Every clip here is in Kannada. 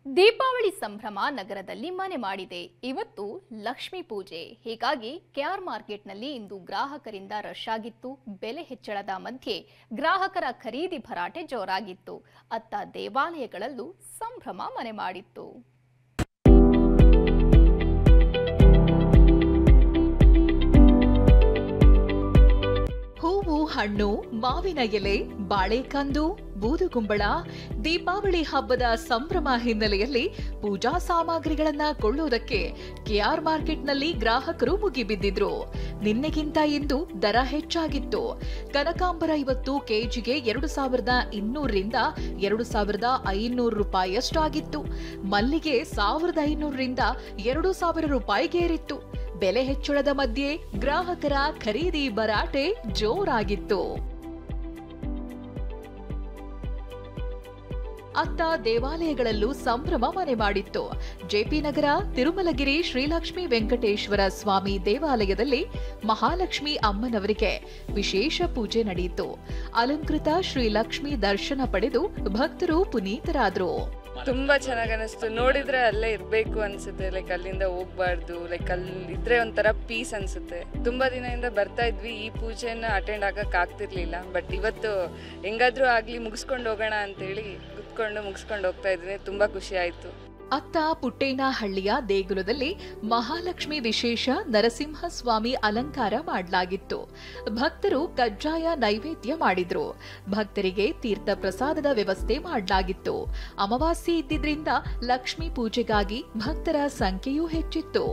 ದೀಪಾವಳಿ ಸಂಭ್ರಮ ನಗರದಲ್ಲಿ ಮನೆ ಮಾಡಿದೆ. ಇವತ್ತು ಲಕ್ಷ್ಮೀ ಪೂಜೆ. ಹೀಗಾಗಿ ಕೆಆರ್ ಮಾರ್ಕೆಟ್ನಲ್ಲಿ ಇಂದು ಗ್ರಾಹಕರಿಂದ ರಶ್ ಆಗಿತ್ತು. ಬೆಲೆ ಹೆಚ್ಚಳದ ಮಧ್ಯೆ ಗ್ರಾಹಕರ ಖರೀದಿ ಭರಾಟೆ ಜೋರಾಗಿತ್ತು. ಅತ್ತ ದೇವಾಲಯಗಳಲ್ಲೂ ಸಂಭ್ರಮ ಮನೆ ಮಾಡಿತ್ತು. ಹೂವು, ಹಣ್ಣು, ಮಾವಿನ ಎಲೆ, ಬಾಳೆಕಂದು, ಬೂದುಗುಂಬಳ, ದೀಪಾವಳಿ ಹಬ್ಬದ ಸಂಭ್ರಮ ಹಿನ್ನೆಲೆಯಲ್ಲಿ ಪೂಜಾ ಸಾಮಗ್ರಿಗಳನ್ನ ಕೊಳ್ಳುವುದಕ್ಕೆ ಕೆಆರ್ ಮಾರ್ಕೆಟ್ನಲ್ಲಿ ಗ್ರಾಹಕರು ಮುಗಿಬಿದ್ದಿದ್ರು. ನಿನ್ನೆಗಿಂತ ಇಂದು ದರ ಹೆಚ್ಚಾಗಿತ್ತು. ಕನಕಾಂಬರ ಇವತ್ತು ಕೆಜಿಗೆ 2200 ರಿಂದ 2500 ರೂಪಾಯಿಯಷ್ಟಾಗಿತ್ತು. ಮಲ್ಲಿಗೆ 1500 ರಿಂದ 2000 ರೂಪಾಯಿಗೇರಿತ್ತು. ಬೆಲೆ ಹೆಚ್ಚಳದ ಮಧ್ಯೆ ಗ್ರಾಹಕರ ಖರೀದಿ ಭರಾಟೆ ಜೋರಾಗಿತ್ತು. ಅತ್ತ ದೇವಾಲಯಗಳಲ್ಲೂ ಸಂಭ್ರಮ ಮನೆ ಮಾಡಿತ್ತು. ಜೆಪಿ ನಗರ ತಿರುಮಲಗಿರಿ ಶ್ರೀಲಕ್ಷ್ಮೀ ವೆಂಕಟೇಶ್ವರ ಸ್ವಾಮಿ ದೇವಾಲಯದಲ್ಲಿ ಮಹಾಲಕ್ಷ್ಮಿ ಅಮ್ಮನವರಿಗೆ ವಿಶೇಷ ಪೂಜೆ ನಡೆಯಿತು. ಅಲಂಕೃತ ಶ್ರೀಲಕ್ಷ್ಮಿ ದರ್ಶನ ಪಡೆದು ಭಕ್ತರು ಪುನೀತರಾದ್ರು. ತುಂಬಾ ಚೆನ್ನಾಗಿ ಅನಿಸ್ತು. ನೋಡಿದ್ರೆ ಅಲ್ಲೇ ಇರ್ಬೇಕು ಅನ್ಸುತ್ತೆ. ಲೈಕ್ ಅಲ್ಲಿಂದ ಹೋಗ್ಬಾರ್ದು. ಲೈಕ್ ಅಲ್ಲಿ ಇದ್ರೆ ಒಂಥರ ಪೀಸ್ ಅನ್ಸುತ್ತೆ. ತುಂಬಾ ದಿನದಿಂದ ಬರ್ತಾ ಇದ್ವಿ. ಈ ಪೂಜೆನ ಅಟೆಂಡ್ ಆಗಕ್ ಆಗ್ತಿರ್ಲಿಲ್ಲ. ಬಟ್ ಇವತ್ತು ಹೆಂಗಾದ್ರೂ ಆಗ್ಲಿ ಮುಗಿಸ್ಕೊಂಡು ಹೋಗೋಣ ಅಂತೇಳಿ ಕುತ್ಕೊಂಡು ಮುಗಿಸ್ಕೊಂಡು ಹೋಗ್ತಾ ಇದ್ದೀನಿ. ತುಂಬಾ ಖುಷಿ ಆಯ್ತು. ಅತ್ತ ಪುಟ್ಟೇನಹಳ್ಳಿಯ ದೇಗುಲದಲ್ಲಿ ಮಹಾಲಕ್ಷ್ಮಿ ವಿಶೇಷ ನರಸಿಂಹಸ್ವಾಮಿ ಅಲಂಕಾರ ಮಾಡಲಾಗಿತ್ತು. ಭಕ್ತರು ಕಜ್ಜಾಯ ನೈವೇದ್ಯ ಮಾಡಿದ್ರು. ಭಕ್ತರಿಗೆ ತೀರ್ಥ ಪ್ರಸಾದದ ವ್ಯವಸ್ಥೆ ಮಾಡಲಾಗಿತ್ತು. ಅಮಾವಾಸ್ಯೆ ಇದ್ದಿದ್ರಿಂದ ಲಕ್ಷ್ಮೀ ಪೂಜೆಗಾಗಿ ಭಕ್ತರ ಸಂಖ್ಯೆಯೂ ಹೆಚ್ಚಿತ್ತು.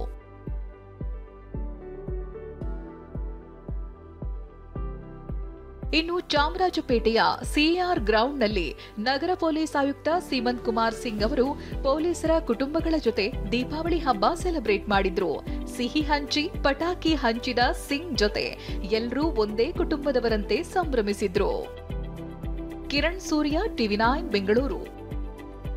ಇನ್ನು ಚಾಮರಾಜಪೇಟೆಯ ಸಿಆರ್ ಗ್ರೌಂಡ್ನಲ್ಲಿ ನಗರ ಪೊಲೀಸ್ ಆಯುಕ್ತ ಸೀಮಂತ್ ಕುಮಾರ್ ಸಿಂಗ್ ಅವರು ಪೊಲೀಸರ ಕುಟುಂಬಗಳ ಜೊತೆ ದೀಪಾವಳಿ ಹಬ್ಬ ಸೆಲೆಬ್ರೇಟ್ ಮಾಡಿದ್ರು. ಸಿಹಿ ಹಂಚಿ ಪಟಾಕಿ ಹಂಚಿದ ಸಿಂಗ್ ಜೊತೆ ಎಲ್ಲರೂ ಒಂದೇ ಕುಟುಂಬದವರಂತೆ ಸಂಭ್ರಮಿಸಿದ್ರು. ಕಿರಣ್ ಸೂರ್ಯ, ಟಿವಿ9 ಬೆಂಗಳೂರು.